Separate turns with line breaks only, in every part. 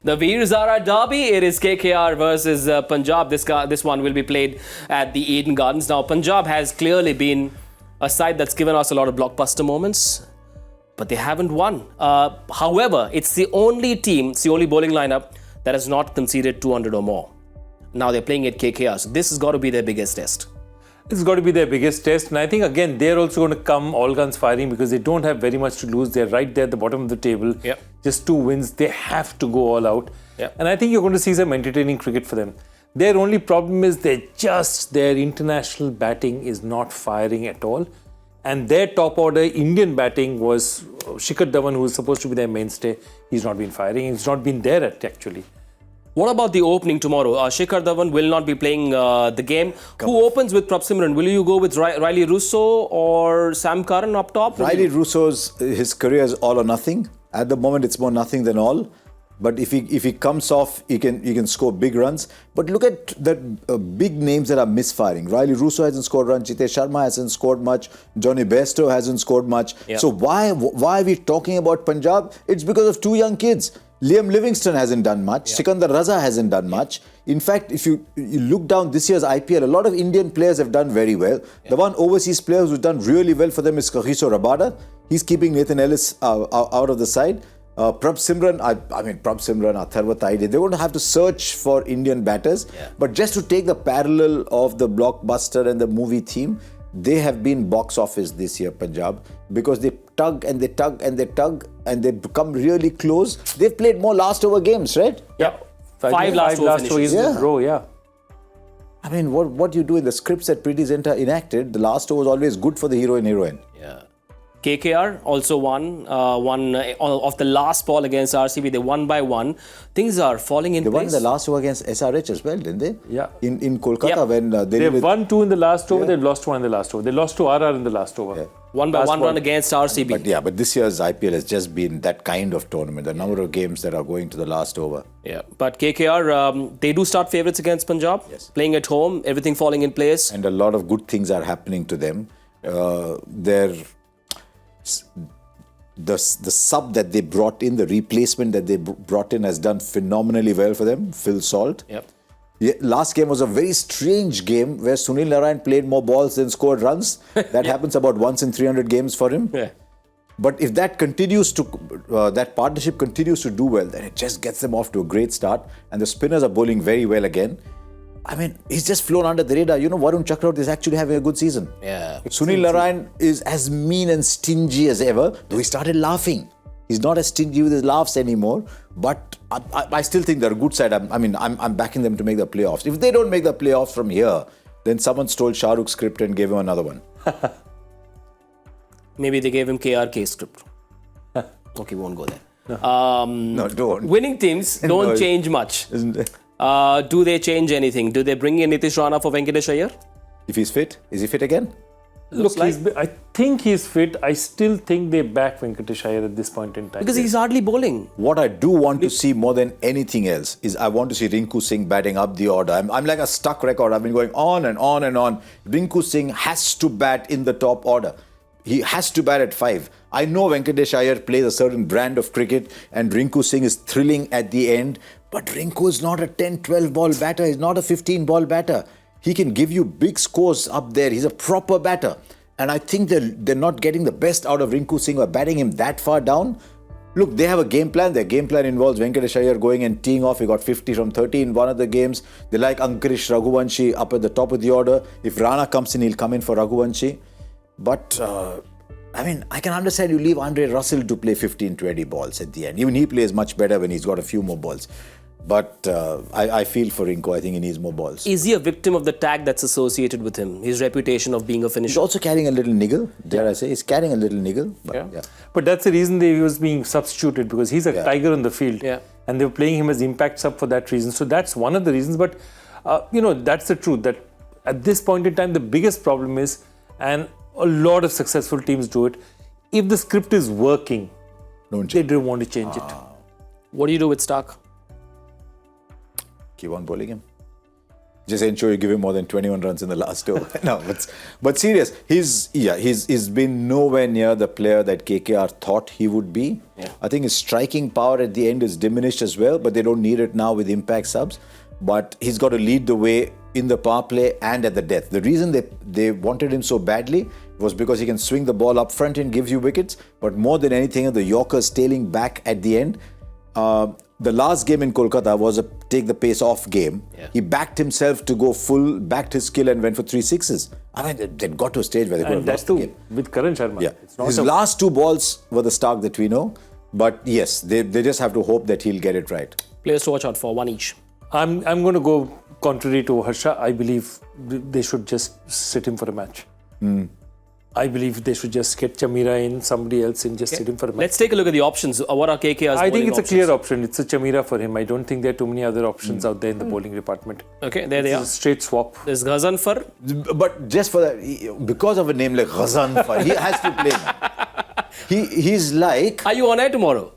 The Veer Zara Derby, it is KKR versus Punjab. This one will be played at the Eden Gardens. Now, Punjab has clearly been a side that's given us a lot of blockbuster moments, but they haven't won. However, it's the only team, it's the only bowling lineup that has not conceded 200 or more. Now they're playing at KKR, so this has got to be their biggest test.
It's got to be their biggest test, and I think again they're also going to come all guns firing because they don't have very much to lose. They're right there at the bottom of the table.
Yep.
Just 2 wins. They have to go all out.
Yep.
And I think you're going to see some entertaining cricket for them. Their only problem is their international batting is not firing at all. And their top order Indian batting was Shikhar Dhawan, who was supposed to be their mainstay. He's not been firing. He's not been there actually.
What about the opening tomorrow? Shikhar Dhawan will not be playing the game. Who opens with Prabh Simran? Will you go with Riley Russo or Sam Curran up top?
Riley Russo's his career is all or nothing. At the moment, it's more nothing than all. But if he comes off, he can score big runs. But look at the big names that are misfiring. Riley Russo hasn't scored runs. Jitesh Sharma hasn't scored much. Johnny Bairstow hasn't scored much.
Yeah.
So why are we talking about Punjab? It's because of 2 young kids. Liam Livingston hasn't done much. Yeah. Sikandar Raza hasn't done much. In fact, if you look down this year's IPL, a lot of Indian players have done very well. Yeah. The one overseas player who's done really well for them is Kagiso Rabada. He's keeping Nathan Ellis out of the side. Prabh Simran, Prabh Simran, Atharva Taide, they're going to have to search for Indian batters.
Yeah.
But just to take the parallel of the blockbuster and the movie theme, they have been box office this year, Punjab, because they tug and they tug and they tug and they become really close. They've played more last over games, right?
Yeah. Five last over finishes.
In a row, yeah.
I mean, what you do in the scripts that Preeti Zinta enacted, the last over was always good for the hero and heroine.
Yeah. KKR also won of the last ball against RCB. They won by 1. Things are falling in place.
They won the last over against SRH as well, didn't they?
Yeah.
In Kolkata,
yeah.
when
they've won 2 in the last over. They've lost 1 in the last over. They lost to RR in the last over.
Yeah.
1 by 1 run against RCB.
But this year's IPL has just been that kind of tournament. The number of games that are going to the last over.
Yeah. But KKR, they do start favourites against Punjab.
Yes.
Playing at home, everything falling in place.
And a lot of good things are happening to them. The sub that they brought in, the replacement that they brought in has done phenomenally well for them, Phil Salt.
Yep.
Yeah, last game was a very strange game where Sunil Narayan played more balls than scored runs. That happens about once in 300 games for him.
Yeah.
But if that continues that partnership continues to do well, then it just gets them off to a great start. And the spinners are bowling very well again. I mean, he's just flown under the radar. You know, Varun Chakravarti is actually having a good season.
Yeah.
Sunil Narayan is as mean and stingy as ever, though he started laughing. He's not as stingy with his laughs anymore. But I still think they're a good side. I'm backing them to make the playoffs. If they don't make the playoffs from here, then someone stole Shah Rukh's script and gave him another one.
Maybe they gave him KRK script. Okay, won't go there.
No, don't.
Winning teams don't change much.
Isn't it?
Do they change anything? Do they bring in Nitish Rana for Venkatesh Iyer?
If he's fit, is he fit again?
Look, I think he's fit. I still think they back Venkatesh Iyer at this point in time.
Because he's hardly bowling.
What I do want to see more than anything else is I want to see Rinku Singh batting up the order. I'm like a stuck record. I've been going on and on and on. Rinku Singh has to bat in the top order. He has to bat at 5. I know Venkatesh Iyer plays a certain brand of cricket and Rinku Singh is thrilling at the end. But Rinku is not a 10-12 ball batter. He's not a 15 ball batter. He can give you big scores up there. He's a proper batter. And I think they're not getting the best out of Rinku Singh by batting him that far down. Look, they have a game plan. Their game plan involves Venkatesh Iyer going and teeing off. He got 50 from 30 in one of the games. They like Ankarish Raghuvanshi up at the top of the order. If Rana comes in, he'll come in for Raghuvanshi. But, I can understand you leave Andre Russell to play 15-20 balls at the end. Even he plays much better when he's got a few more balls. But I feel for Rinku. I think he needs more balls.
Is he a victim of the tag that's associated with him? His reputation of being a finisher?
He's also carrying a little niggle, dare I say. He's carrying a little niggle. But, yeah.
But that's the reason he was being substituted, because he's a tiger on the field.
Yeah.
And they were playing him as impact sub for that reason. So that's one of the reasons. But, that's the truth. That at this point in time, the biggest problem is, and a lot of successful teams do it, if the script is working, they don't want to change it.
What do you do with Stark?
Keep on bowling him. Just ensure you give him more than 21 runs in the last over. No, but serious. He's been nowhere near the player that KKR thought he would be.
Yeah.
I think his striking power at the end is diminished as well, but they don't need it now with impact subs. But he's got to lead the way in the power play and at the death. The reason they wanted him so badly was because he can swing the ball up front and gives you wickets. But more than anything, the Yorkers tailing back at the end. The last game in Kolkata was a take the pace off game.
Yeah.
He backed himself to go full, backed his skill and went for 3 sixes. I mean, they got to a stage where they could have lost the game.
With Karan Sharma.
Yeah. His last 2 balls were the Stark that we know. But yes, they just have to hope that he'll get it right.
Players to watch out for, one each.
I'm going to go contrary to Harsha. I believe they should just sit him for a match. I believe they should just get Chamira in, somebody else in, just sit him for a match.
Let's take a look at the options. What are KKR's
I think
bowling
it's a
options?
clear option. It's a Chamira for him. I don't think there are too many other options out there in the bowling department.
Okay, there they are.
It's a straight swap.
There's Ghazanfar.
But just for that, because of a name like Ghazanfar, he has to play now. He's like...
Are you on air tomorrow?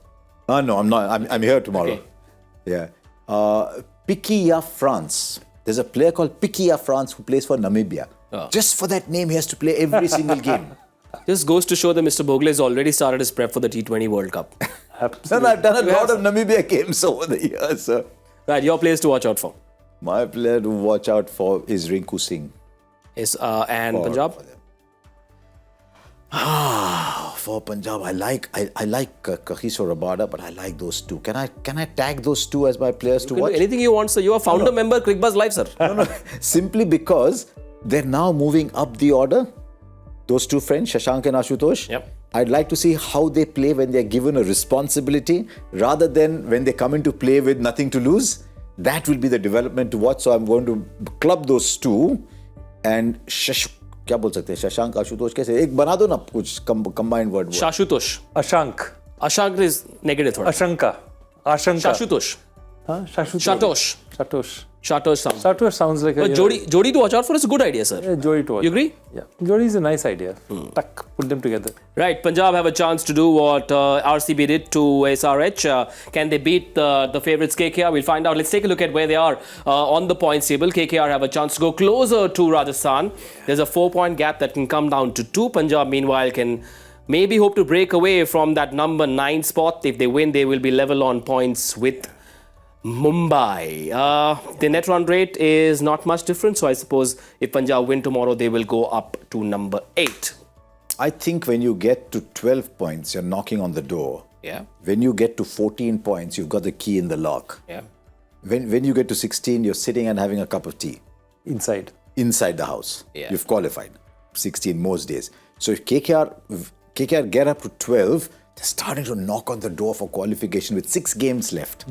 No, I'm not. I'm here tomorrow.
Okay.
Yeah. Piquia France. There's a player called Piquia France who plays for Namibia.
Oh.
Just for that name, he has to play every single game.
This goes to show that Mr. Bhogle has already started his prep for the T20 World Cup.
And I've done a lot of Namibia games over the years, sir.
Right, your players to watch out for.
My player to watch out for is Rinku Singh.
And Punjab?
For Punjab, I like Kagiso Rabada, but I like those two. Can I tag those two as my players to
You can
watch?
do anything you want, sir. You are founder member, Cricbuzz Live, sir.
No. Simply because they're now moving up the order. Those two friends, Shashank and Ashutosh.
Yep.
I'd like to see how they play when they're given a responsibility rather than when they come into play with nothing to lose. That will be the development to watch. So I'm going to club those two and क्या बोल सकते हैं शशांक आशुतोष कैसे एक बना दो ना कुछ combined word
Shashutosh.
Ashank.
Ashank is negative थोड़ा.
Ashanka.
Shashutosh.
Huh?
Shatosh.
Shatosh.
Shatosh sounds.
Shatosh sounds like
But Jodi to watch out for is a good idea, sir.
Jodi to watch.
You agree?
Yeah. Jodi is a nice idea. Put them together.
Right, Punjab have a chance to do what RCB did to SRH. Can they beat the favourites KKR? We'll find out. Let's take a look at where they are on the points table. KKR have a chance to go closer to Rajasthan. There's a 4-point gap that can come down to 2. Punjab, meanwhile, can maybe hope to break away from that number 9 spot. If they win, they will be level on points with Mumbai. The net run rate is not much different. So I suppose if Punjab win tomorrow, they will go up to number 8.
I think when you get to 12 points, you're knocking on the door.
Yeah.
When you get to 14 points, you've got the key in the lock.
Yeah.
When you get to 16, you're sitting and having a cup of tea.
Inside
the house.
Yeah.
You've qualified. 16 most days. So if KKR get up to 12, they're starting to knock on the door for qualification with 6 games left.